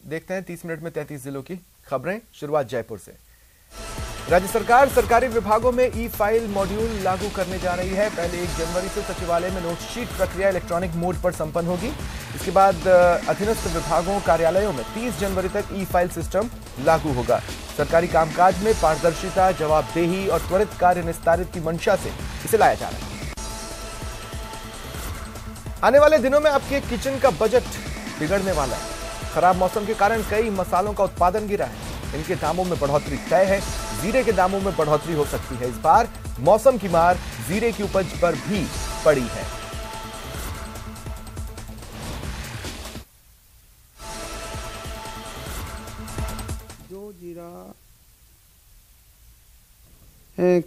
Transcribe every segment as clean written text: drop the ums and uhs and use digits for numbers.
देखते हैं 30 मिनट में 33 जिलों की खबरें। शुरुआत जयपुर से। राज्य सरकार सरकारी विभागों में ई फाइल मॉड्यूल लागू करने जा रही है। पहले 1 जनवरी से सचिवालय में नोटशीट प्रक्रिया इलेक्ट्रॉनिक मोड पर संपन्न होगी। इसके बाद अधीनस्थ विभागों कार्यालयों में 30 जनवरी तक ई फाइल सिस्टम लागू होगा। सरकारी कामकाज में पारदर्शिता, जवाबदेही और त्वरित कार्य निस्तारित की मंशा से इसे लाया जा रहा है। आने वाले दिनों में आपके किचन का बजट बिगड़ने वाला है। खराब मौसम के कारण कई मसालों का उत्पादन गिरा है। इनके दामों में बढ़ोतरी तय है। जीरे के दामों में बढ़ोतरी हो सकती है। इस बार मौसम की मार जीरे की उपज पर भी पड़ी है। जो जीरा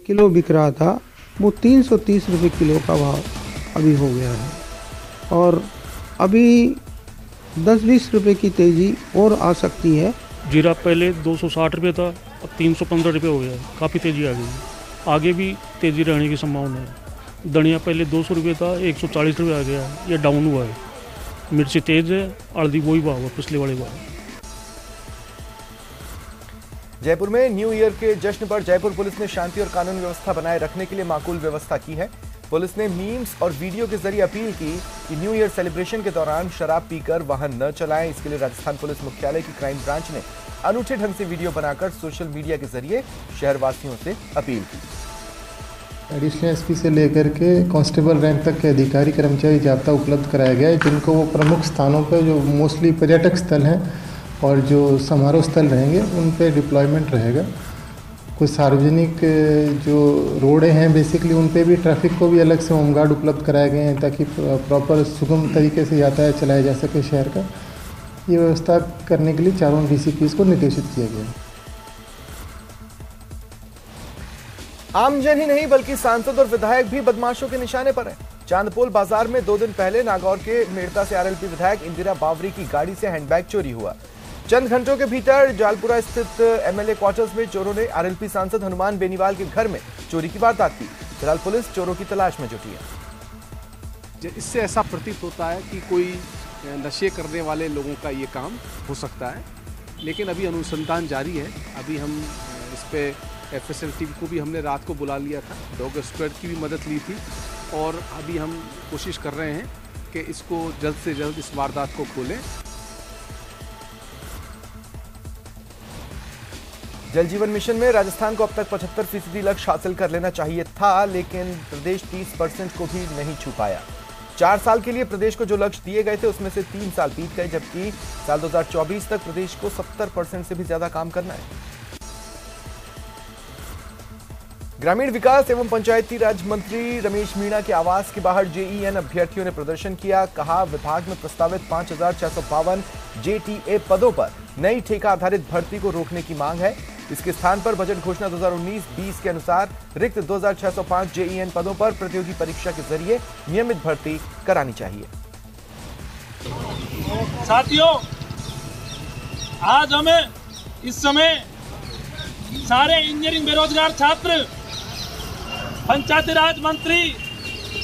किलो बिक रहा था वो 330 रुपये किलो का भाव अभी हो गया है और अभी 10-20 रुपये की तेज़ी और आ सकती है। जीरा पहले 260 रुपये था, अब 315 रुपये हो गया है। काफ़ी तेज़ी आ गई है। आगे भी तेज़ी रहने की संभावना है। धनिया पहले 200 रुपये था, 140 रुपये आ गया है। ये डाउन हुआ है। मिर्ची तेज़ है, हल्दी वही भाव है पिछले वाले भाव। जयपुर में न्यू ईयर के जश्न पर जयपुर पुलिस ने शांति और कानून व्यवस्था बनाए रखने के लिए माकूल व्यवस्था की है। पुलिस ने मीम्स और वीडियो के जरिए अपील की कि न्यू ईयर सेलिब्रेशन के दौरान शराब पीकर वाहन न चलाएं। इसके लिए राजस्थान पुलिस मुख्यालय की क्राइम ब्रांच ने अनूठे ढंग से वीडियो बनाकर सोशल मीडिया के जरिए शहरवासियों से अपील की। एडिशनल एसपी से लेकर के कांस्टेबल रैंक तक के अधिकारी कर्मचारी जाब्ता उपलब्ध कराया गया है, जिनको वो प्रमुख स्थानों पर जो मोस्टली पर्यटक स्थल हैं और जो समारोह स्थल रहेंगे उन पे डिप्लॉयमेंट रहेगा। कुछ सार्वजनिक जो रोडें हैं बेसिकली उन पे भी ट्रैफिक को भी अलग से होमगार्ड उपलब्ध कराए गए हैं ताकि प्रॉपर सुगम तरीके से यातायात चलाया जा सके शहर का। ये व्यवस्था करने के लिए चारों डीसीपीज को निर्देशित किया गया है। आमजन ही नहीं बल्कि सांसद और विधायक भी बदमाशों के निशाने पर हैं। चांदपोल बाजार में 2 दिन पहले नागौर के मेड़ता से आरएलपी विधायक इंदिरा बावरी की गाड़ी से हैंडबैग चोरी हुआ। चंद घंटों के भीतर जालपुरा स्थित एमएलए क्वार्टर्स में चोरों ने आरएलपी सांसद हनुमान बेनीवाल के घर में चोरी की वारदात की। फिलहाल पुलिस चोरों की तलाश में जुटी है। इससे ऐसा प्रतीत होता है कि कोई नशे करने वाले लोगों का ये काम हो सकता है, लेकिन अभी अनुसंधान जारी है। अभी हम इस पे एफएसएल टीम को भी हमने रात को बुला लिया था, डॉग स्क्वाड की भी मदद ली थी और अभी हम कोशिश कर रहे हैं कि इसको जल्द से जल्द इस वारदात को खोलें। जल जीवन मिशन में राजस्थान को अब तक 75% लक्ष्य हासिल कर लेना चाहिए था, लेकिन प्रदेश 30% को भी नहीं छू पाया। 4 साल के लिए प्रदेश को जो लक्ष्य दिए गए थे उसमें से 3 साल बीत गए, जबकि साल 2024 तक प्रदेश को 70% से भी ज्यादा काम करना है। ग्रामीण विकास एवं पंचायती राज मंत्री रमेश मीणा के आवास के बाहर जेईएन अभ्यर्थियों ने प्रदर्शन किया। कहा, विभाग में प्रस्तावित 5652 जेटीए पदों पर नई ठेका आधारित भर्ती को रोकने की मांग है। इसके स्थान पर बजट घोषणा 2019-20 के अनुसार रिक्त 2605 जेईएन पदों पर प्रतियोगी परीक्षा के जरिए नियमित भर्ती करानी चाहिए। साथियों, आज हमें इस समय सारे इंजीनियरिंग बेरोजगार छात्र पंचायती राज मंत्री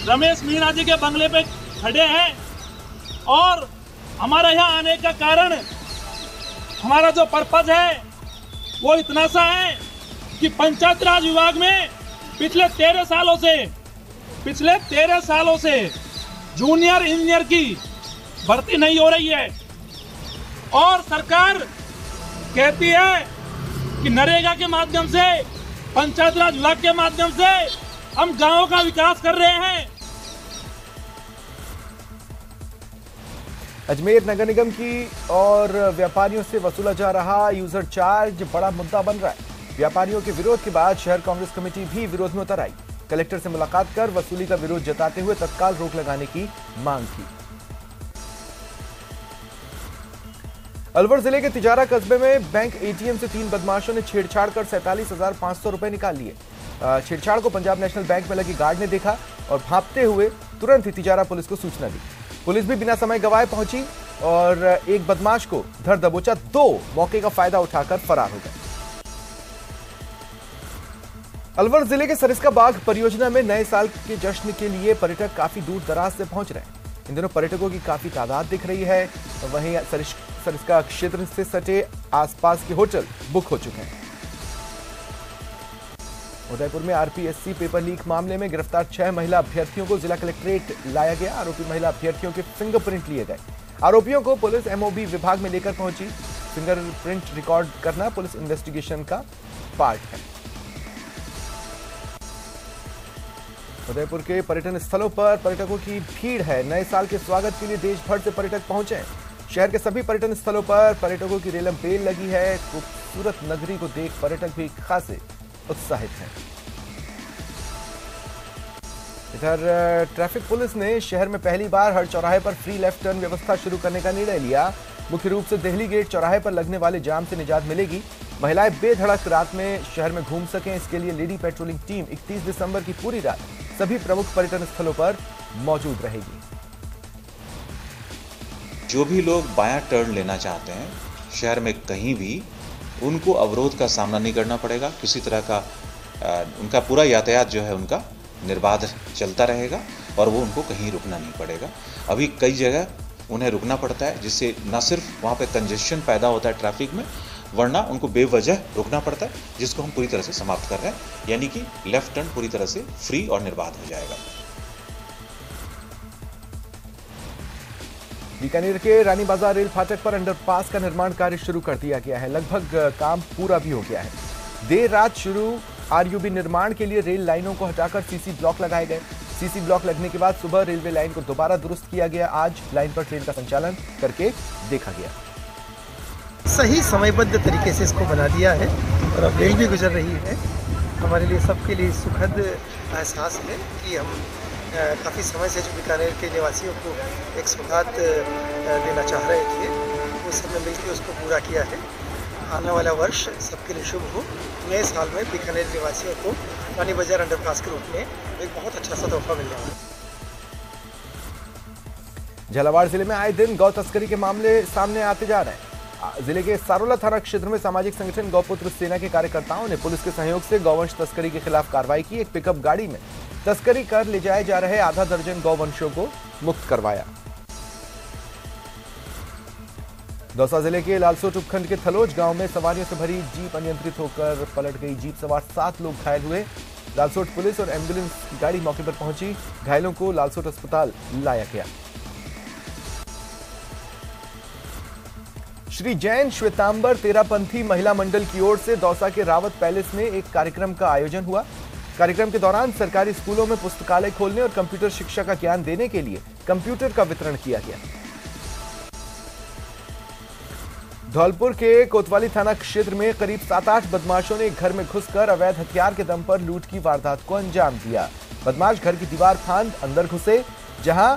रमेश मीणा जी के बंगले पे खड़े हैं और हमारा यहाँ आने का कारण, हमारा जो पर्पज है वो इतना सा है कि पंचायत राज विभाग में पिछले 13 सालों से जूनियर इंजीनियर की भर्ती नहीं हो रही है और सरकार कहती है कि नरेगा के माध्यम से, पंचायत राज विभाग के माध्यम से हम गांवों का विकास कर रहे हैं। अजमेर नगर निगम की और व्यापारियों से वसूला जा रहा यूजर चार्ज बड़ा मुद्दा बन रहा है। व्यापारियों के विरोध के बाद शहर कांग्रेस कमेटी भी विरोध में उतर आई। कलेक्टर से मुलाकात कर वसूली का विरोध जताते हुए तत्काल रोक लगाने की मांग की। अलवर जिले के तिजारा कस्बे में बैंक एटीएम से 3 बदमाशों ने छेड़छाड़ कर 47,500 रुपए निकाल लिए। छेड़छाड़ को पंजाब नेशनल बैंक में लगे गार्ड ने देखा और भागते हुए तुरंत ही तिजारा पुलिस को सूचना दी। पुलिस भी बिना समय गंवाए पहुंची और एक बदमाश को धर दबोचा। 2 मौके का फायदा उठाकर फरार हो गए। अलवर जिले के सरिस्का बाग परियोजना में नए साल के जश्न के लिए पर्यटक काफी दूर दराज से पहुंच रहे हैं। इन दिनों पर्यटकों की काफी तादाद दिख रही है। वहीं सरिस्का क्षेत्र से सटे आसपास के होटल बुक हो चुके हैं। उदयपुर में आरपीएससी पेपर लीक मामले में गिरफ्तार 6 महिला अभ्यर्थियों को जिला कलेक्ट्रेट लाया गया। आरोपी महिला अभ्यर्थियों के फिंगरप्रिंट लिए गए। आरोपियों को पुलिस एमओबी विभाग में लेकर पहुंची। फिंगरप्रिंट रिकॉर्ड करना पुलिस इन्वेस्टिगेशन का पार्ट है। उदयपुर के पर्यटन स्थलों पर पर्यटकों की भीड़ है। नए साल के स्वागत के लिए देश भर से पर्यटक पहुंचे हैं। शहर के सभी पर्यटन स्थलों पर पर्यटकों की रेलम बेल लगी है। खूबसूरत नगरी को देख पर्यटक भी खासे उत्साहित हैं। इधर ट्रैफिक पुलिस ने शहर में पहली बार हर चौराहे पर फ्री लेफ्ट टर्न व्यवस्था शुरू करने का निर्णय लिया। मुख्य रूप से देहली गेट चौराहे पर लगने वाले जाम से निजात मिलेगी। महिलाएं बेधड़क रात में शहर में घूम सकें, इसके लिए लेडी पेट्रोलिंग टीम 31 दिसंबर की पूरी रात सभी प्रमुख पर्यटन स्थलों पर मौजूद रहेगी। जो भी लोग बायां टर्न लेना चाहते हैं शहर में कहीं भी, उनको अवरोध का सामना नहीं करना पड़ेगा। किसी तरह का उनका पूरा यातायात जो है उनका निर्बाध चलता रहेगा और वो उनको कहीं रुकना नहीं पड़ेगा। अभी कई जगह उन्हें रुकना पड़ता है, जिससे न सिर्फ वहाँ पे कंजेशन पैदा होता है ट्रैफिक में, वरना उनको बेवजह रुकना पड़ता है, जिसको हम पूरी तरह से समाप्त कर रहे हैं। यानी कि लेफ्ट टर्न पूरी तरह से फ्री और निर्बाध हो जाएगा। बीकानेर के रानी बाजार रेल फाटक पर अंडरपास का निर्माण कार्य शुरू कर दिया गया है। लगभग काम पूरा भी हो गया है। देर रात शुरू आरयूबी निर्माण के लिए रेल लाइनों को हटाकर सीसी ब्लॉक लगाए गए। सीसी ब्लॉक लगने के बाद सुबह रेलवे लाइन को दोबारा दुरुस्त किया गया। आज लाइन पर ट्रेन का संचालन करके देखा गया। सही समयबद्ध तरीके से इसको बना दिया है और अब रेल भी गुजर रही है। हमारे लिए सबके लिए सुखद एहसास है कि हम काफ़ी समय से जो बीकानेर के निवासियों को एक सौगात देना चाह रहे थे, वो सब ने मिलकर उसको पूरा किया है। आने वाला वर्ष सबके लिए शुभ हो। नए साल में बीकानेर निवासियों को रानी बाजार अंडरपास के रूप में एक बहुत अच्छा सा तोहफा मिल रहा है। झालावाड़ जिले में आए दिन गौ तस्करी के मामले सामने आते जा रहे हैं। जिले के सारोला थाना क्षेत्र में सामाजिक संगठन गौपुत्र सेना के कार्यकर्ताओं ने पुलिस के सहयोग से गौवंश तस्करी के खिलाफ कार्रवाई की। एक पिकअप गाड़ी में तस्करी कर ले जाए जा रहे आधा दर्जन गौवंशों को मुक्त करवाया। दौसा जिले के लालसोट उपखंड के थलोज गांव में सवारियों से भरी जीप अनियंत्रित होकर पलट गई। जीप सवार 7 लोग घायल हुए। लालसोट पुलिस और एम्बुलेंस की गाड़ी मौके पर पहुंची। घायलों को लालसोट अस्पताल लाया गया। श्री जैन श्वेतांबर तेरापंथी महिला मंडल की ओर से दौसा के रावत पैलेस में एक कार्यक्रम का आयोजन हुआ। कार्यक्रम के दौरान सरकारी स्कूलों में पुस्तकालय खोलने और कंप्यूटर शिक्षा का ज्ञान देने के लिए कंप्यूटर का वितरण किया गया। धौलपुर के कोतवाली थाना क्षेत्र में करीब 7-8 बदमाशों ने एक घर में घुसकर अवैध हथियार के दम पर लूट की वारदात को अंजाम दिया। बदमाश घर की दीवार फांद अंदर घुसे, जहां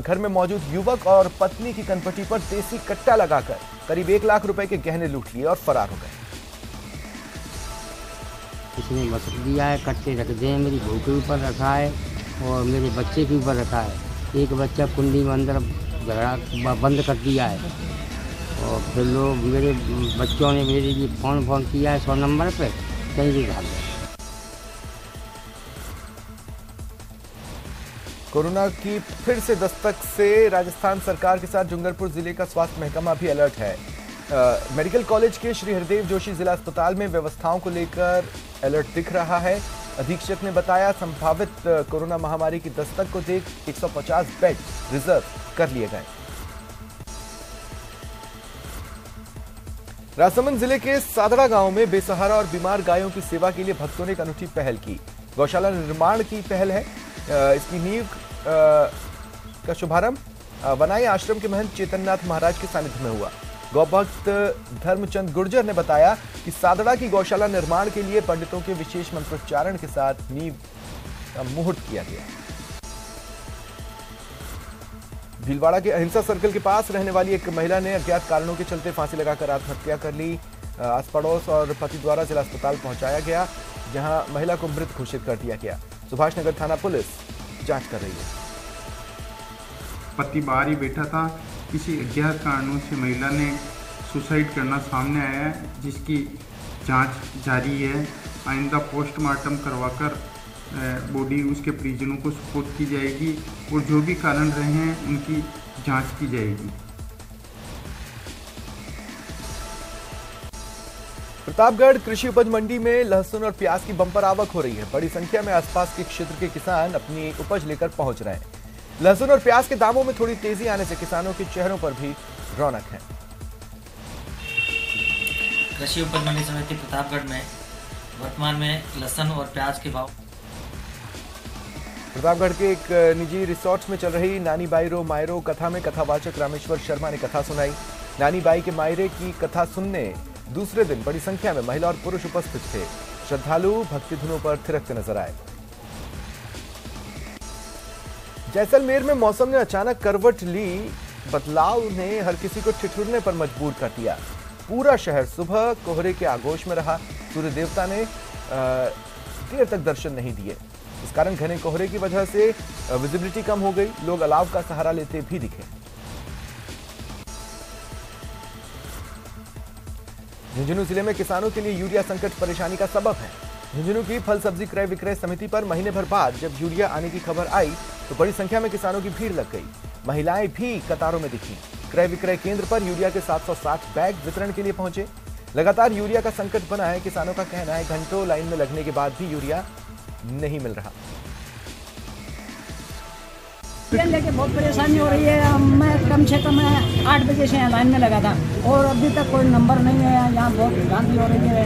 घर में मौजूद युवक और पत्नी की कनपटी पर देसी कट्टा लगाकर करीब 1 लाख रुपए के गहने लूट लिए और फरार हो गए। इसने बस दिया है, कट्टे रख दिए, मेरी बहू के ऊपर रखा है और मेरे बच्चे के ऊपर रखा है। एक बच्चा कुंडी में अंदर झगड़ा बंद कर दिया है और फिर लोग मेरे बच्चों ने मेरे लिए फ़ोन किया है 100 नंबर पे, कहीं भी भाग गए। कोरोना की फिर से दस्तक से राजस्थान सरकार के साथ डूंगरपुर जिले का स्वास्थ्य महकमा भी अलर्ट है। मेडिकल कॉलेज के श्री हरदेव जोशी जिला अस्पताल में व्यवस्थाओं को लेकर अलर्ट दिख रहा है। अधीक्षक ने बताया संभावित कोरोना महामारी की दस्तक को देख 150 बेड रिजर्व कर लिए गए। राजसमंद जिले के सादड़ा गांव में बेसहारा और बीमार गायों की सेवा के लिए भक्तों ने एक अनूठी पहल की। गौशाला निर्माण की पहल है। इसकी नींव का शुभारंभ वनाई आश्रम के महंत चेतननाथ महाराज के सानिध्य में हुआ। गौभक्त धर्मचंद गुर्जर ने बताया कि सादड़ा की गौशाला निर्माण के लिए पंडितों के विशेष मंत्रोच्चारण के साथ नींव का मुहूर्त किया गया। भीलवाड़ा के अहिंसा सर्कल के पास रहने वाली एक महिला ने अज्ञात कारणों के चलते फांसी लगाकर आत्महत्या कर ली। आस पड़ोस और पति द्वारा जिला अस्पताल पहुंचाया गया, जहां महिला को मृत घोषित कर दिया गया। सुभाष नगर थाना पुलिस जांच कर रही है। पति बाहर ही बैठा था, किसी अज्ञात कारणों से महिला ने सुसाइड करना सामने आया है, जिसकी जांच जारी है। आइंदा पोस्टमार्टम करवाकर बॉडी उसके परिजनों को सुपुर्द की जाएगी और जो भी कारण रहे हैं उनकी जांच की जाएगी। प्रतापगढ़ कृषि उपज मंडी में लहसुन और प्याज की बंपर आवक हो रही है। बड़ी संख्या में आसपास के क्षेत्र के किसान अपनी उपज लेकर पहुंच रहे हैं। लहसुन और प्याज के दामों में थोड़ी तेजी आने से किसानों के चेहरों पर भी रौनक है। कृषि उपज मंडी समिति प्रतापगढ़ में वर्तमान में लहसुन और प्याज के भाव। प्रतापगढ़ के एक निजी रिसोर्ट में चल रही नानी बाई रो मायरो कथा में कथावाचक रामेश्वर शर्मा ने कथा सुनाई। नानी बाई के मायरे की कथा सुनने दूसरे दिन बड़ी संख्या में महिला और पुरुष उपस्थित थे। श्रद्धालु भक्ति धुनों पर थिरकते नजर आए। जैसलमेर में मौसम ने अचानक करवट ली। बदलाव ने हर किसी को ठिठुरने पर मजबूर कर दिया। पूरा शहर सुबह कोहरे के आगोश में रहा। सूर्य देवता ने देर तक दर्शन नहीं दिए। इस कारण घने कोहरे की वजह से विजिबिलिटी कम हो गई। लोग अलाव का सहारा लेते भी दिखे। झुंझुनू जिले में किसानों के लिए यूरिया संकट परेशानी का सबब है। झुंझुनू की फल सब्जी क्रय विक्रय समिति पर महीने भर बाद जब यूरिया आने की खबर आई तो बड़ी संख्या में किसानों की भीड़ लग गई। महिलाएं भी कतारों में दिखीं। क्रय विक्रय केंद्र पर यूरिया के 760 बैग वितरण के लिए पहुंचे। लगातार यूरिया का संकट बना है। किसानों का कहना है घंटों लाइन में लगने के बाद भी यूरिया नहीं मिल रहा। लेके बहुत परेशानी हो रही है। मैं कम से कम 8 बजे से लाइन में लगा था और अभी तक कोई नंबर नहीं है। यहाँ बहुत भ्रांति हो रही है।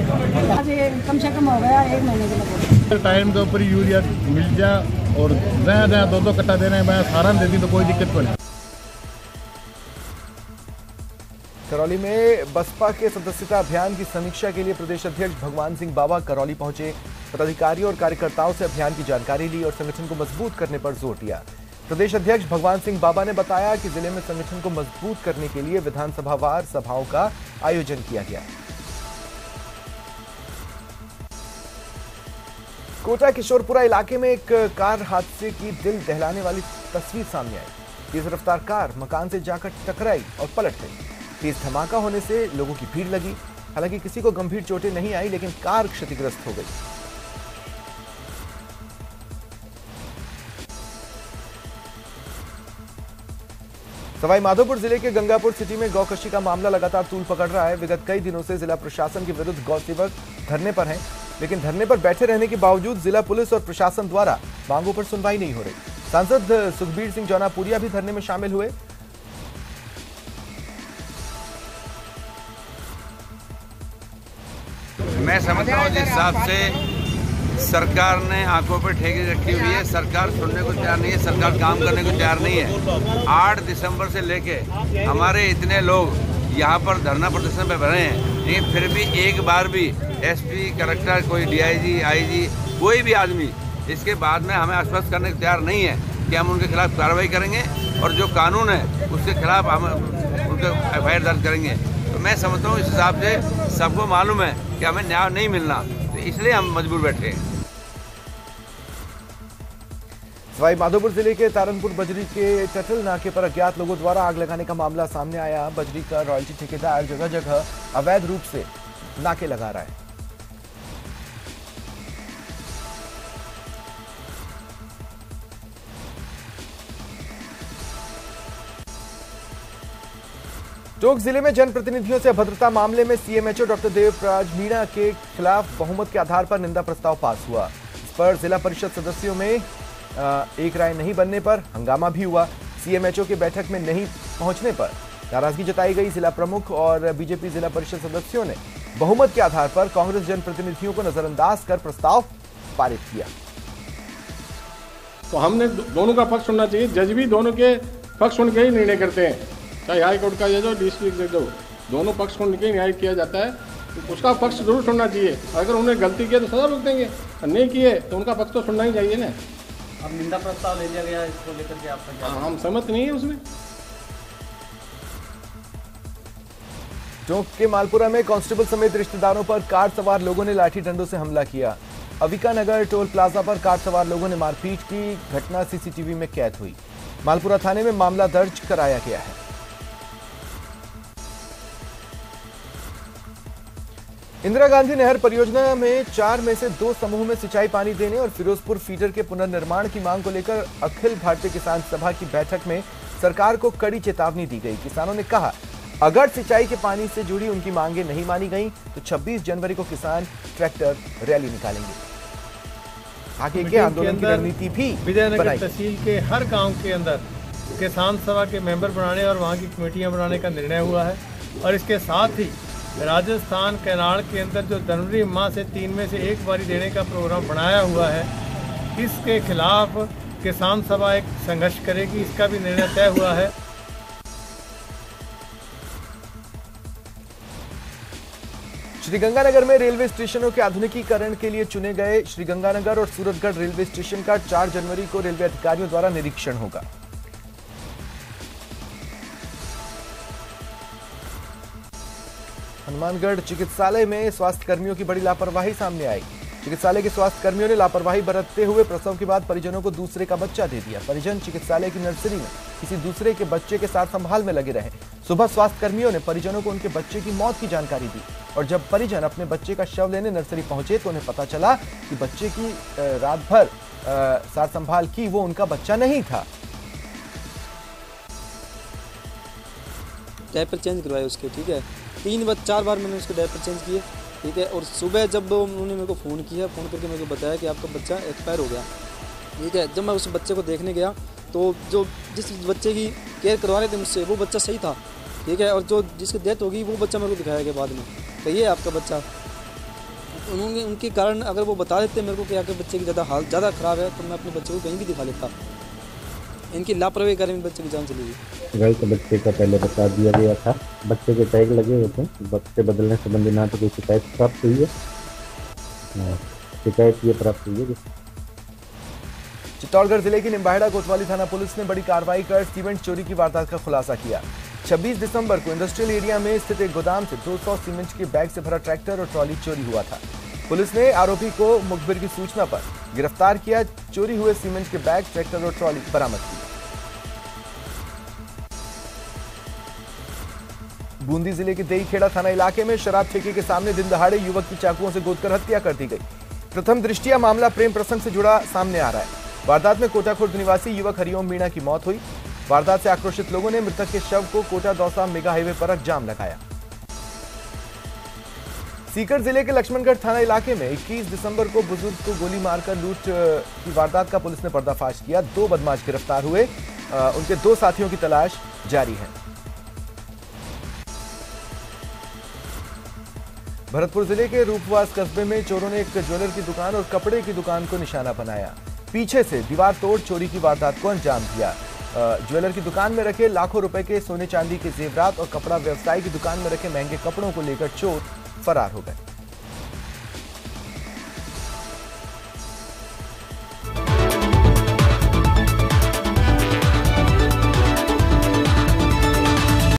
आज कम से कम हो गया 1 महीने के लिए। टाइम के ऊपर यूरिया मिल जाए और नया 2-2 कट्टा दे रहे हैं। मैं सारा दे दी तो कोई दिक्कत नहीं। करौली में बसपा के सदस्यता अभियान की समीक्षा के लिए प्रदेश अध्यक्ष भगवान सिंह बाबा करौली पहुंचे। पदाधिकारियों और कार्यकर्ताओं से अभियान की जानकारी ली और संगठन को मजबूत करने पर जोर दिया। प्रदेश अध्यक्ष भगवान सिंह बाबा ने बताया कि जिले में संगठन को मजबूत करने के लिए विधानसभावार सभाओं का आयोजन किया गया। कोटा किशोरपुरा इलाके में एक कार हादसे की दिल दहलाने वाली तस्वीर सामने आई। तेज रफ्तार कार मकान से जाकर टकराई और पलट गई। तेज धमाका होने से लोगों की भीड़ लगी। हालांकि किसी को गंभीर चोटें नहीं आई, लेकिन कार क्षतिग्रस्त हो गई। सवाई माधोपुर जिले के गंगापुर सिटी में गौकशी का मामला लगातार तूल पकड़ रहा है। विगत कई दिनों से जिला प्रशासन के विरुद्ध गौ सेवक धरने पर हैं, लेकिन धरने पर बैठे रहने के बावजूद जिला पुलिस और प्रशासन द्वारा मांगों पर सुनवाई नहीं हो रही। सांसद सुखबीर सिंह जौनापुरिया भी धरने में शामिल हुए। मैं समझता हूँ जिस हिसाब से सरकार ने आंखों पर ठेके रखी हुई है, सरकार सुनने को तैयार नहीं है, सरकार काम करने को तैयार नहीं है। 8 दिसंबर से लेके हमारे इतने लोग यहाँ पर धरना प्रदर्शन पे बने हैं, लेकिन फिर भी एक बार भी एसपी, कलेक्टर, कोई डीआईजी, आईजी, कोई भी आदमी इसके बाद में हमें आश्वस्त करने को तैयार नहीं है कि हम उनके खिलाफ कार्रवाई करेंगे और जो कानून है उसके खिलाफ हम उनके FIR दर्ज करेंगे। तो मैं समझता हूँ इस हिसाब से सबको मालूम है कि हमें न्याय नहीं मिलना, तो इसलिए हम मजबूर बैठे हैं। सवाई माधोपुर जिले के तारनपुर बजरी के टटल नाके पर अज्ञात लोगों द्वारा आग लगाने का मामला सामने आया। बजरी का रॉयल्टी ठेकेदार जगह जगह अवैध रूप से नाके लगा रहा है। टोंक जिले में जनप्रतिनिधियों से अभद्रता मामले में सीएमएचओ डॉक्टर देवराज मीणा के खिलाफ बहुमत के आधार पर निंदा प्रस्ताव पास हुआ। इस पर जिला परिषद सदस्यों में एक राय नहीं बनने पर हंगामा भी हुआ। सीएमएचओ के बैठक में नहीं पहुंचने पर नाराजगी जताई गई। जिला प्रमुख और बीजेपी जिला परिषद सदस्यों ने बहुमत के आधार पर कांग्रेस जनप्रतिनिधियों को नजरअंदाज कर प्रस्ताव पारित किया। तो हमने दोनों का पक्ष सुनना चाहिए। जज भी दोनों के पक्ष सुन के ही निर्णय करते हैं, चाहे हाई कोर्ट का जज हो, डिस्ट्रिक्ट जज हो, दोनों पक्ष सुन के न्याय किया जाता है। तो उसका पक्ष जरूर सुनना चाहिए। अगर उन्होंने गलती किया तो सजा रोक देंगे, नहीं किए तो उनका पक्ष तो सुनना ही चाहिए ना। अब निंदा प्रस्ताव ले लिया गया, इसको लेकर के आपका क्या? हम सहमत नहीं है उसमें। टोंक के मालपुरा में कांस्टेबल समेत रिश्तेदारों पर कार सवार लोगों ने लाठी डंडों से हमला किया। अविका नगर टोल प्लाजा पर कार सवार लोगों ने मारपीट की। घटना सीसीटीवी में कैद हुई। मालपुरा थाने में मामला दर्ज कराया गया है। इंदिरा गांधी नहर परियोजना में 4 में से 2 समूह में सिंचाई पानी देने और फिरोजपुर फीडर के पुनर्निर्माण की मांग को लेकर अखिल भारतीय किसान सभा की बैठक में सरकार को कड़ी चेतावनी दी गई। किसानों ने कहा अगर सिंचाई के पानी से जुड़ी उनकी मांगे नहीं मानी गई तो 26 जनवरी को किसान ट्रैक्टर रैली निकालेंगे। आगे के आंदोलन की रणनीति भी विजयनगर तहसील के हर गांव के अंदर किसान सभा के मेंबर बनाने और वहां की कमेटियां बनाने का निर्णय हुआ है। और इसके साथ ही राजस्थान कैनाल के अंदर जो जनवरी माह से 3 में से एक बारी देने का प्रोग्राम बनाया हुआ है, इसके खिलाफ किसान सभा एक संघर्ष करेगी, इसका भी निर्णय तय हुआ है। श्रीगंगानगर में रेलवे स्टेशनों के आधुनिकीकरण के लिए चुने गए श्रीगंगानगर और सूरतगढ़ रेलवे स्टेशन का 4 जनवरी को रेलवे अधिकारियों द्वारा निरीक्षण होगा। हनुमानगढ़ चिकित्सालय में स्वास्थ्य कर्मियों की बड़ी लापरवाही सामने आई। चिकित्सालय के स्वास्थ्य कर्मियों ने लापरवाही बरतते हुए प्रसव के बाद परिजनों को दूसरे का बच्चा दे दिया। परिजन चिकित्सालय की नर्सरी में किसी दूसरे के बच्चे के साथ संभाल में लगे रहे। सुबह स्वास्थ्य कर्मियों ने परिजनों को उनके बच्चे की मौत की जानकारी दी और जब परिजन अपने बच्चे का शव लेने नर्सरी पहुंचे तो उन्हें पता चला कि बच्चे की रात भर सार संभाल की वो उनका बच्चा नहीं था। डायपर चेंज करवाए उसके, ठीक है, 4 बार मैंने उसके डायपर चेंज किए, ठीक है। और सुबह जब उन्होंने मेरे को फ़ोन किया, फ़ोन करके मेरे को बताया कि आपका बच्चा एक्सपायर हो गया, ठीक है। जब मैं उस बच्चे को देखने गया तो जो जिस बच्चे की केयर करवा रहे थे मुझसे वो बच्चा सही था, ठीक है। और जो जिसकी डेथ होगी वो बच्चा मेरे को दिखाया गया बाद में, तो ये आपका बच्चा। उन्होंने उनके कारण अगर वो बता देते मेरे को कि आपके बच्चे की ज़्यादा ख़राब है तो मैं अपने बच्चे को कहीं भी दिखा लेता। इनकी लापरवाही कारण बच्चे की जान चली गई। गलत बच्चे का पहले बता दिया गया था, बच्चे के टैग लगे हुए थे, बच्चे बदलने संबंधी ना तो कोई शिकायत प्राप्त हुई है, शिकायत ये प्राप्त हुई है। चित्तौड़गढ़ जिले की निम्बाहेड़ा कोतवाली थाना पुलिस ने बड़ी कार्रवाई कर सीमेंट चोरी की वारदात का खुलासा किया। 26 दिसंबर को इंडस्ट्रियल एरिया में स्थित एक गोदाम से 200 सीमेंट के बैग से भरा ट्रैक्टर और ट्रॉली चोरी हुआ था। पुलिस ने आरोपी को मुखबिर की सूचना पर गिरफ्तार किया। चोरी हुए सीमेंट के बैग, ट्रैक्टर और ट्रॉली बरामद की। बूंदी जिले के देईखेड़ा थाना इलाके में शराब ठेके के सामने दिन दहाड़े युवक की चाकुओं से गोदकर हत्या कर दी गई। प्रथम दृष्टया मामला प्रेम प्रसंग से जुड़ा सामने आ रहा है। वारदात में कोटा खुर्द निवासी युवक हरिओम मीणा की मौत हुई। वारदात से आक्रोशित लोगों ने मृतक के शव को कोटा दौसा मेगा हाईवे पर जाम लगाया। सीकर जिले के लक्ष्मणगढ़ थाना इलाके में 21 दिसंबर को बुजुर्ग को गोली मारकर लूट की वारदात का पुलिस ने पर्दाफाश किया। 2 बदमाश गिरफ्तार हुए, उनके 2 साथियों की तलाश जारी है। भरतपुर जिले के रूपवास कस्बे में चोरों ने एक ज्वेलर की दुकान और कपड़े की दुकान को निशाना बनाया। पीछे से दीवार तोड़ चोरी की वारदात को अंजाम दिया। ज्वेलर की दुकान में रखे लाखों रुपए के सोने चांदी के जेवरात और कपड़ा व्यवसायी की दुकान में रखे महंगे कपड़ों को लेकर चोर फरार हो गए।